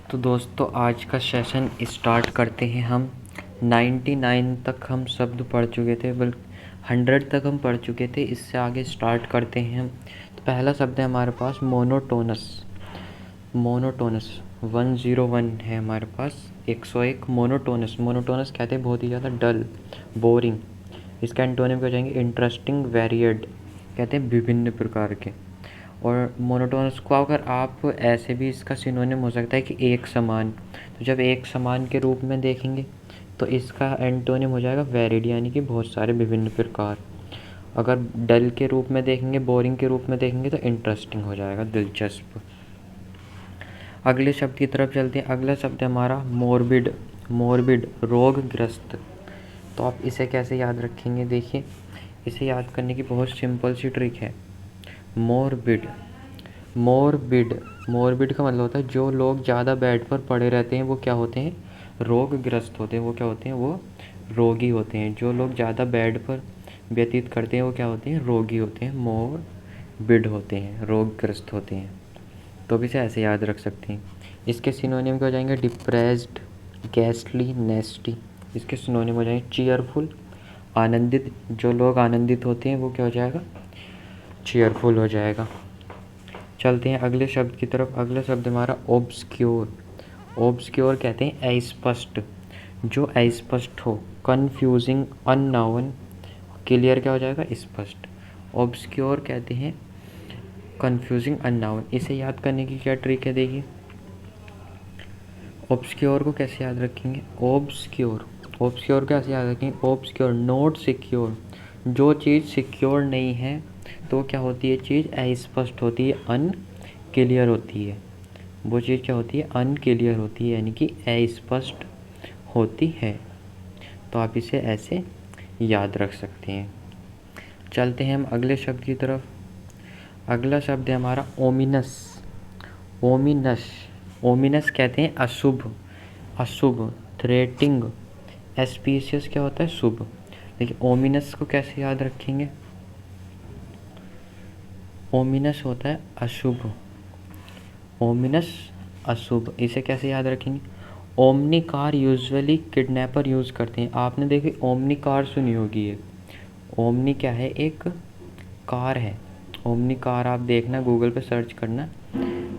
तो दोस्तों आज का सेशन स्टार्ट करते हैं हम। 99 तक हम शब्द पढ़ चुके थे, बल्कि 100 तक हम पढ़ चुके थे। इससे आगे स्टार्ट करते हैं हम। तो पहला शब्द है हमारे पास मोनोटोनस। मोनोटोनस 101 है हमारे पास, 101। मोनोटोनस, मोनोटोनस कहते हैं बहुत ही ज़्यादा डल, बोरिंग। इसका एंटोनिम हो जाएंगे इंटरेस्टिंग, वेरिएड, कहते हैं विभिन्न प्रकार के। और मोनोटोनस को अगर आप ऐसे भी, इसका सिनोनिम हो सकता है कि एक समान। तो जब एक समान के रूप में देखेंगे तो इसका एंटोनिम हो जाएगा वेरिड, यानी कि बहुत सारे विभिन्न प्रकार। अगर डल के रूप में देखेंगे, बोरिंग के रूप में देखेंगे तो इंटरेस्टिंग हो जाएगा, दिलचस्प। अगले शब्द की तरफ चलते हैं। अगला शब्द है हमारा मोरबिड। मोरबिड रोगग्रस्त। तो आप इसे कैसे याद रखेंगे? देखिए, इसे याद करने की बहुत सिंपल सी ट्रिक है। मोरबिड, मोरबिड, मोरबिड का मतलब होता है जो लोग ज़्यादा बेड पर पड़े रहते हैं वो क्या होते हैं? रोगग्रस्त होते हैं। वो क्या होते हैं? वो रोगी होते हैं। जो लोग ज़्यादा बेड पर व्यतीत करते हैं वो क्या होते हैं? रोगी होते हैं, मोरबिड होते हैं, रोगग्रस्त होते हैं। तो भी इसे ऐसे याद रख सकते हैं। इसके सिनोनिम क्या हो जाएंगे? डिप्रेस्ड, गैस्टली, नेस्टी। इसके सिनोनिम हो जाएंगे चीयरफुल, आनंदित। जो लोग आनंदित होते हैं वो क्या हो जाएगा? चीयरफुल हो जाएगा। चलते हैं अगले शब्द की तरफ। अगला शब्द हमारा ऑब्सक्योर। ऑब्सक्योर कहते हैं अस्पष्ट, जो अस्पष्ट हो। Confusing, unknown. क्लियर क्या हो जाएगा? स्पष्ट। ऑब्सक्योर कहते हैं कन्फ्यूजिंग, अननोन। इसे याद करने की क्या ट्रिक है? देखिए, ऑब्सक्योर को कैसे याद रखेंगे? ऑब्सक्योर, ऑब्सक्योर कैसे याद रखेंगे? Obscure, not secure. जो चीज़ सिक्योर नहीं है तो क्या होती है? चीज़ अस्पष्ट होती है, अनक्लियर होती है। वो चीज़ क्या होती है? अनक्लियर होती है, यानी कि अस्पष्ट होती है। तो आप इसे ऐसे याद रख सकते हैं। चलते हैं हम अगले शब्द की तरफ। अगला शब्द है हमारा ओमिनस। ओमिनस, ओमिनस कहते हैं अशुभ, अशुभ, थ्रेटिंग। एस्पीशियस क्या होता है? शुभ। देखिए, ओमिनस को कैसे याद रखेंगे? ओमिनस होता है अशुभ, ओमिनस अशुभ। इसे कैसे याद रखेंगे? Omni car usually kidnapper use करते हैं। आपने देखी ओमनी कार सुनी होगी। ये ओमनी क्या है? एक कार है। ओमनी कार आप देखना, गूगल पे सर्च करना,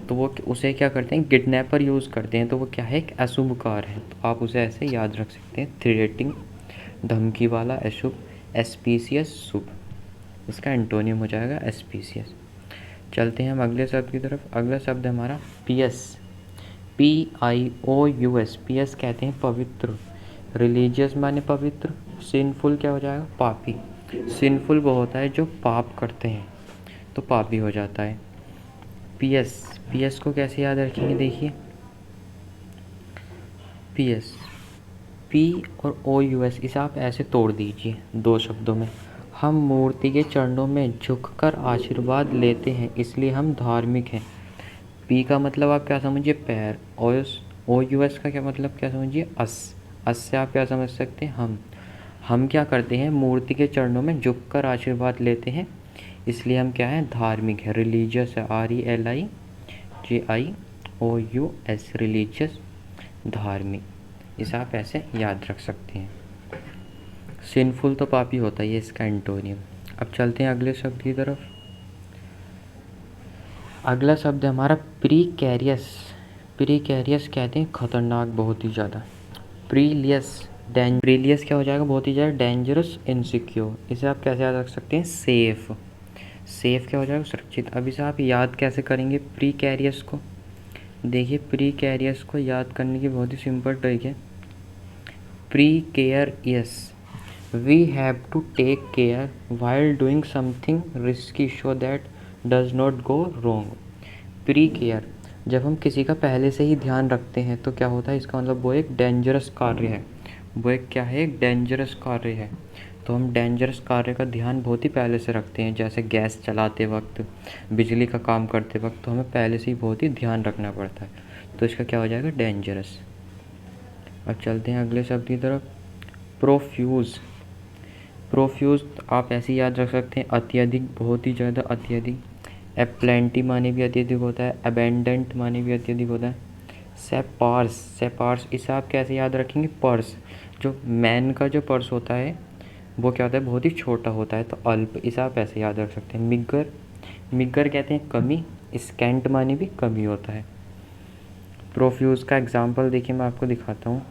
तो वो उसे क्या करते हैं? किडनैपर यूज़ करते हैं। तो वो क्या है? एक अशुभ कार है। तो आप उसे ऐसे याद रख सकते हैं, थ्रेटिंग, धमकी वाला, अशुभ। एस्पीशियस, शुभ। इसका एंटोनियम हो जाएगा एस्पीशियस। चलते हैं हम अगले शब्द की तरफ। अगला शब्द है हमारा पियस। PIOUS। पियस कहते हैं पवित्र। रिलीजियस माने पवित्र। सिनफुल क्या हो जाएगा? पापी। सिनफुल वो होता है जो पाप करते हैं, तो पापी हो जाता है। पियस, पियस को कैसे याद रखेंगे? देखिए, पियस, P और OUS, इसे आप ऐसे तोड़ दीजिए दो शब्दों में। हम मूर्ति के चरणों में झुककर आशीर्वाद लेते हैं, इसलिए हम धार्मिक हैं। पी का मतलब आप क्या समझिए? पैर। OUS का क्या मतलब क्या समझिए? अस से आप क्या समझ सकते हैं? हम क्या करते हैं? मूर्ति के चरणों में झुककर आशीर्वाद लेते हैं, इसलिए हम क्या हैं? धार्मिक है। रिलीजियस है, RELIGIOUS, रिलीजियस, धार्मिक। इसे आप ऐसे याद रख सकते हैं। सिनफुल तो पापी होता है, ये इसका एंटोनियम। अब चलते हैं अगले शब्द की तरफ। अगला शब्द है हमारा प्रीकैरियस। प्रीकैरियस कहते हैं खतरनाक, बहुत ही ज़्यादा। प्रीलियस, प्रीलियस क्या हो जाएगा? बहुत ही ज़्यादा डेंजरस, इनसिक्योर। इसे आप कैसे याद रख सकते हैं? सेफ। सेफ क्या हो जाएगा? सुरक्षित। अब इसे आप याद कैसे करेंगे प्रीकैरियस को? देखिए, प्रीकैरियस को याद करने की बहुत ही सिंपल ट्रिक है। Precarious, we have to take care while doing something risky so that does not go wrong. Pre care, जब हम किसी का पहले से ही ध्यान रखते हैं तो क्या होता है? इसका मतलब वो एक डेंजरस कार्य है। वो एक क्या है? एक डेंजरस कार्य है। तो हम डेंजरस कार्य का ध्यान बहुत ही पहले से रखते हैं, जैसे गैस चलाते वक्त, बिजली का काम करते वक्त, तो हमें पहले से ही बहुत ही ध्यान रखना पड़ता है। तो इसका क्या हो जाएगा? डेंजरस। अब चलते हैं अगले शब्द की तरफ। प्रोफ्यूज़। प्रोफ्यूज़ आप ऐसे याद रख सकते हैं, अत्यधिक, बहुत ही ज़्यादा, अत्यधिक। एप्लेंटी माने भी अत्यधिक होता है, अबेंडेंट माने भी अत्यधिक होता है। सेपार्स, सेपार्स इसे आप कैसे याद रखेंगे? पर्स, जो मैन का जो पर्स होता है वो क्या होता है? बहुत ही छोटा होता है, तो अल्प, इसे आप ऐसे याद रख सकते हैं। मिगर, मिगर कहते हैं कमी, स्कैंट माने भी कमी होता है। प्रोफ्यूज का एग्जाम्पल देखिए, मैं आपको दिखाता हूँ।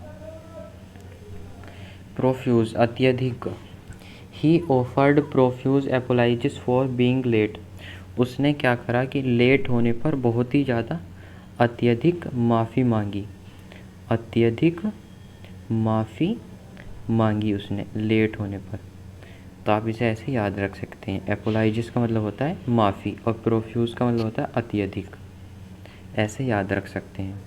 प्रोफ्यूज अत्यधिक, ही offered profuse apologies for being late, उसने क्या करा कि लेट होने पर बहुत ही ज़्यादा अत्यधिक माफ़ी मांगी, अत्यधिक माफ़ी मांगी उसने लेट होने पर। तो आप इसे ऐसे याद रख सकते हैं। एपोलाइजिस का मतलब होता है माफ़ी और प्रोफ्यूज का मतलब होता है अत्यधिक, ऐसे याद रख सकते हैं।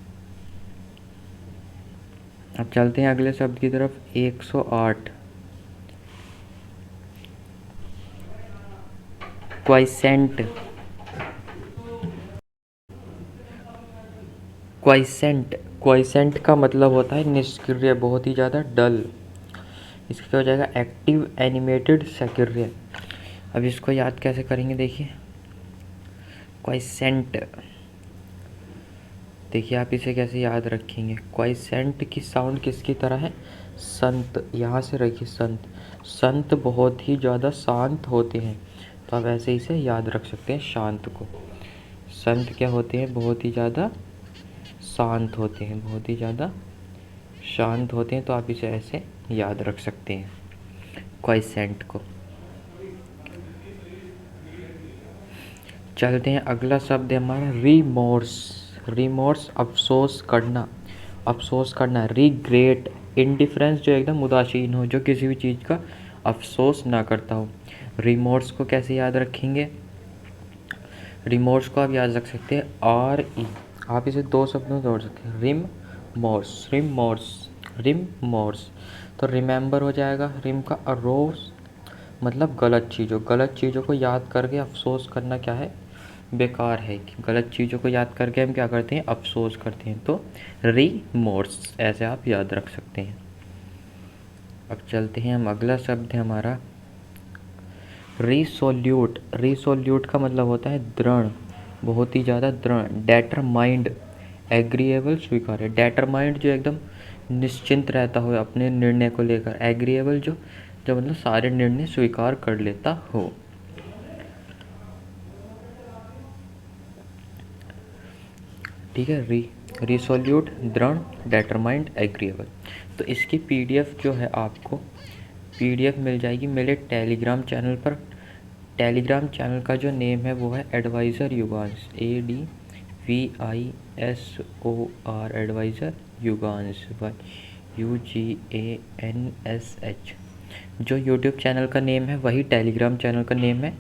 अब चलते हैं अगले शब्द की तरफ। 108, क्वाइसेंट, क्वाइसेंट, क्वाइसेंट का मतलब होता है निष्क्रिय, बहुत ही ज़्यादा डल। इसका क्या हो जाएगा? एक्टिव एनिमेटेड सक्रिय। अब इसको याद कैसे करेंगे? देखिए क्वाइसेंट, देखिए आप इसे कैसे याद रखेंगे? क्वाइसेंट की साउंड किसकी तरह है? संत, यहाँ से रखिए संत, संत बहुत ही ज़्यादा शांत होते हैं, तो आप ऐसे इसे याद रख सकते हैं शांत को। संत क्या होते हैं? बहुत ही ज़्यादा शांत होते हैं, बहुत ही ज़्यादा शांत होते हैं, तो आप इसे ऐसे याद रख सकते हैं क्वाइसेंट को। चलते हैं, अगला शब्द है हमारा रिमोर्स। रिमोर्स अफसोस करना, अफसोस करना। रिग्रेट, इंडिफरेंस, जो एकदम उदासीन हो, जो किसी भी चीज़ का अफसोस ना करता हो। रिमोर्स को कैसे याद रखेंगे? रिमोर्स को आप याद रख सकते हैं आर ई, आप इसे दो शब्दों में जोड़ सकते हैं, रिम मोर्स, रिम मोर्स, रिम मोर्स। तो रिमेंबर हो जाएगा, रिम का अरोस मतलब गलत चीज़ों, गलत चीज़ों को याद करके अफसोस करना क्या है? बेकार है। कि गलत चीज़ों को याद करके हम क्या करते हैं? अफसोस करते हैं। तो रिमोर्स ऐसे आप याद रख सकते हैं। अब चलते हैं हम, अगला शब्द है हमारा रिसोल्यूट। रिसोल्यूट का मतलब होता है दृढ़, बहुत ही ज़्यादा दृढ़। डेटरमाइंड, एग्रीएबल, स्वीकार्य। डेटरमाइंड जो एकदम निश्चिंत रहता हो अपने निर्णय को लेकर, एग्रीएबल जो जो मतलब सारे निर्णय स्वीकार कर लेता हो। ठीक है, रिसोल्यूट, दृढ़, डेटरमाइंड, एग्रीएबल। तो इसकी पीडीएफ जो है आपको पीडीएफ मिल जाएगी मेरे टेलीग्राम चैनल पर। टेलीग्राम चैनल का जो नेम है वो है advisor Yugansh, ADVISOR, advisor Yugansh, UGANSH। जो यूट्यूब चैनल का नेम है वही टेलीग्राम चैनल का नेम है।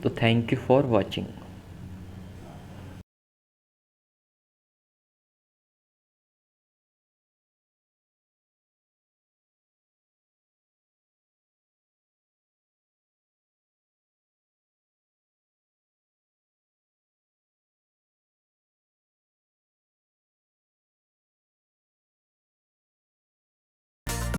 तो थैंक यू फॉर वॉचिंग।